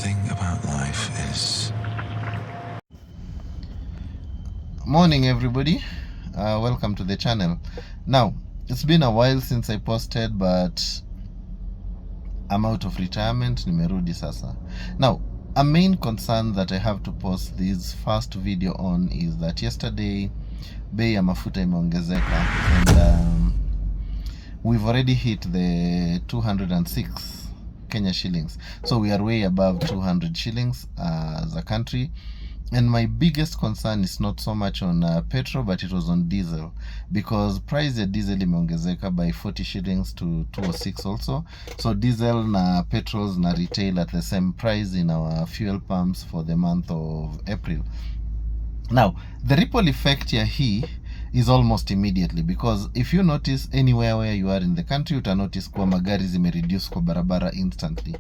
thing about life is... Morning everybody, welcome to the channel. Now, it's been a while since I posted, but I'm out of retirement, nimerudi sasa. Now, a main concern that I have to post this first video on is that yesterday bei ya mafuta imeongezeka and we've already hit the 206 Kenya shillings, so we are way above 200 shillings as a country. And my biggest concern is not so much on petrol, but it was on diesel, because price ya diesel imeongezeka by 40 shillings to 206 also. So diesel na petrols na retail at the same price in our fuel pumps for the month of April. Now, the ripple effect here is almost immediately, because if you notice anywhere where you are in the country, uta notice kwa magari zimereduce kwa barabara instantly.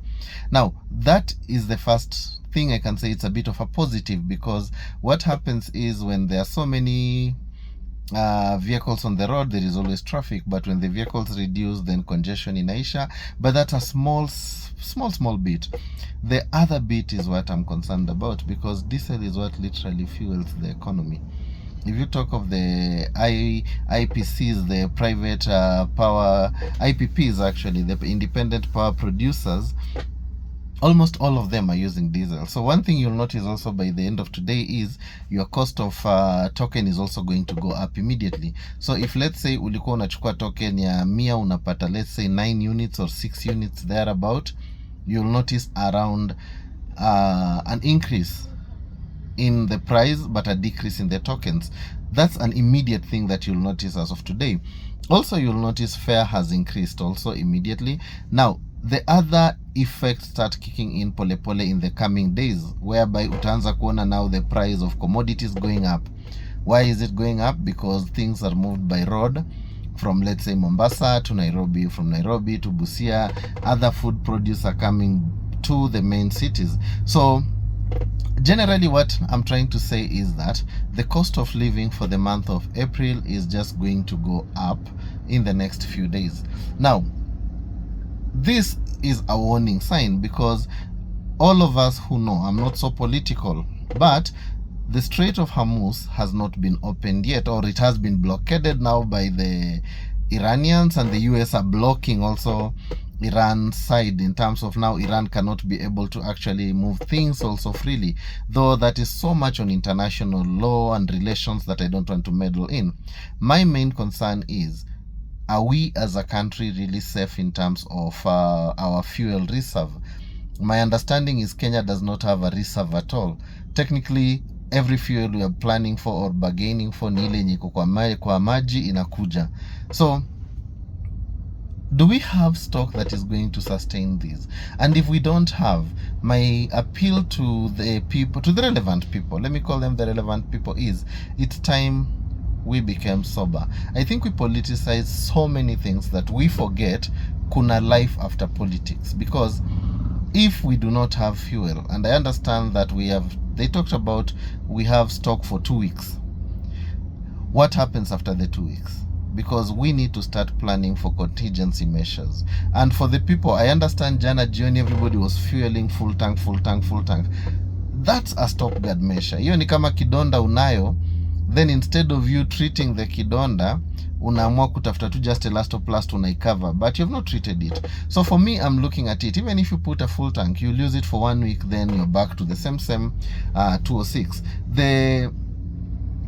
Now, that is the first thing I can say. It's a bit of a positive, because what happens is when there are so many vehicles on the road, there is always traffic, but when the vehicles reduce, then congestion inaisha. But that's a small bit. The other bit is what I'm concerned about, because diesel is what literally fuels the economy. If you talk of the IPCs, the private power, IPPs actually, the independent power producers, almost all of them are using diesel. So one thing you'll notice also by the end of today is your cost of token is also going to go up immediately. So if let's say ulikuwa unachukua token ya 100 unapata let's say 9 units or 6 units thereabout, you'll notice around an increase in the price but a decrease in the tokens. That's an immediate thing that you'll notice as of today. Also, you'll notice fare has increased also immediately. Now, the other effects start kicking in pole in the coming days, whereby utaanza kuona now the price of commodities going up. Why is it going up? Because things are moved by road from, let's say, Mombasa to Nairobi, from Nairobi to Busia. Other food produce are coming to the main cities. So generally what I'm trying to say is that the cost of living for the month of April is just going to go up in the next few days. Now, this is a warning sign, because all of us who know, I'm not so political, but the Strait of Hormuz has not been opened yet, or it has been blockaded now by the Iranians, and the US are blocking also Iran's side in terms of now Iran cannot be able to actually move things also freely, though that is so much on international law and relations that I don't want to meddle in. My main concern is, are we as a country really safe in terms of our fuel reserve? My understanding is Kenya does not have a reserve at all. Technically, every fuel we are planning for or bargaining for ni ile yenye kwa maji inakuja. So do we have stock that is going to sustain this? And if we don't have, my appeal to the people, to the relevant people, let me call them the relevant people, is it's time we became sober. I think we politicize so many things that we forget kuna life after politics. Because if we do not have fuel, and I understand that they talked about we have stock for 2 weeks. What happens after the 2 weeks? Because we need to start planning for contingency measures. And for the people, I understand jana jioni everybody was fueling full tank. That's a stopgap measure. Hiyo ni kama kidonda unayo, then instead of you treating the kidonda, unaamua kutafuta tu just elastoplast unaicover, but you've not treated it. So for me, I'm looking at it, even if you put a full tank, you'll use it for 1 week, then you're back to the same 206.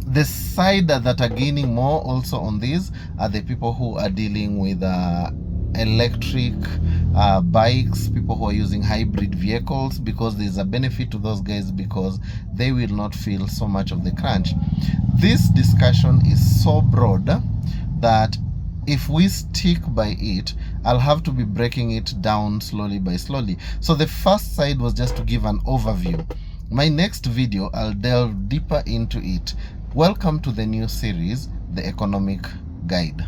The side that are gaining more also on this are the people who are dealing with electric bikes, people who are using hybrid vehicles, because there's a benefit to those guys, because they will not feel so much of the crunch. This discussion is so broad that if we stick by it, I'll have to be breaking it down slowly by slowly. So the first side was just to give an overview. My next video, I'll delve deeper into it. Welcome to the new series, The Economic Guide.